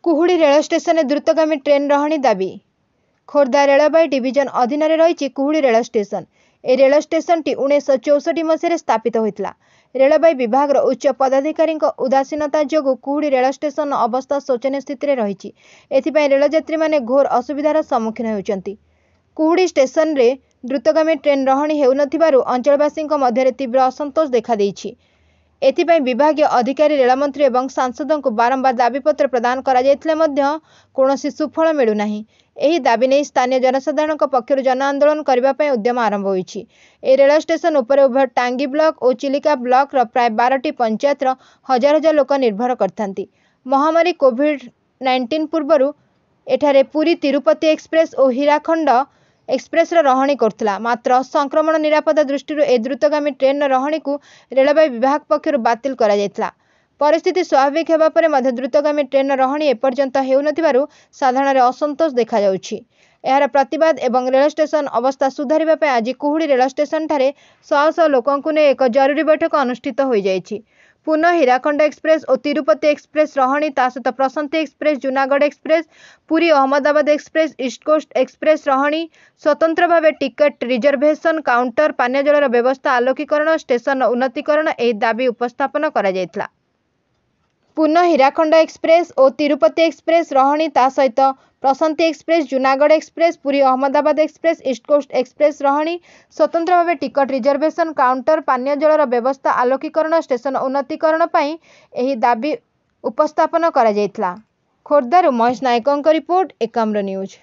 कुहुड़ी rail station में द्रुतगामी train रहणी दाबी। Khordha railway division अधीन रही कुहुड़ी रेल स्टेशन। ए रेल स्टेशन टी 1964 मसीह स्थापित होता। रेलवे विभाग उच्च पदाधिकारी उदासीनता जो कुहुड़ी रेल स्टेशन अवस्था शोचनीय स्थित रही। एथिपाई रेलयात्री माने घोर असुविधार सम्मुखीन होती। कुहुड़ी स्टेशन रे द्रुतगामी ट्रेन रहणी हेउनथिबारु अंचलवासी मध्य तीव्र असंतोष देखा देइछि। एथिपाई विभागीय अधिकारी रेलमंत्री एवं सांसदों को बारंबार दाबीपत्र प्रदान कौनसी सुफल मिलूनाही। एही दाबी नहीं स्थानीय जनसाधारण पक्षर जन आंदोलन करने उद्यम आरंभ होइछि। ए रेल स्टेशन उपर उभय टांगी ब्लॉक और चिलिका ब्लॉक प्राय 12टी पंचायत हजार हजार लोक निर्भर करथांती। महामारी कोविड-19 पूर्व एठारे पुरी तिरुपति एक्सप्रेस और हीराखंड एक्सप्रेस रहणी करथिला। मात्र संक्रमण निरापत्ता दृष्टि ए द्रुतगामी ट्रेन रहणी को रेलवे विभाग पक्षर बातिल करा जायतिला। परिस्थिति स्वाभाविक हेबा परे मध्य द्रुतगामी ट्रेन रहणी एपर्यंत हेउनथिबारु साधारण असंतोष देखा जाउछि। एहार प्रतिवाद एवं रेल स्टेशन अवस्था सुधारिबा पय आज कुहुड़ी रेल स्टेशन ठारे शह शह लोकंकु ने एक जरूरी बैठक अनुष्ठित होई जायछि। पुनः हीराखंड एक्सप्रेस और तिरुपति एक्सप्रेस रहणी ता सहित Prashanti express, Junagadh express, Puri Ahmedabad express, east coast express रहणी, स्वतंत्र भाव टिकट रिजर्वेशन काउंटर, पानीय जलर व्यवस्था, आलोकीकरण, स्टेशन उन्नतीकरण एही दाबी उपस्थापन करा जायतिला। पुनः हीराखंड एक्सप्रेस और तिरुपति एक्सप्रेस रहणी ता सहित Prashanti express, Junagadh express, Puri Ahmedabad express, east coast express रहणी, स्वतंत्र भाव टिकट रिजर्वेशन काउंटर, पानीय जलर व्यवस्था, आलोकीकरण, स्टेशन उन्नतीकरण पई एही दाबी उपस्थापन करा जायतिला। खोर्धारू महेश नायकଙ୍କ रिपोर्ट, एकाम्र न्यूज।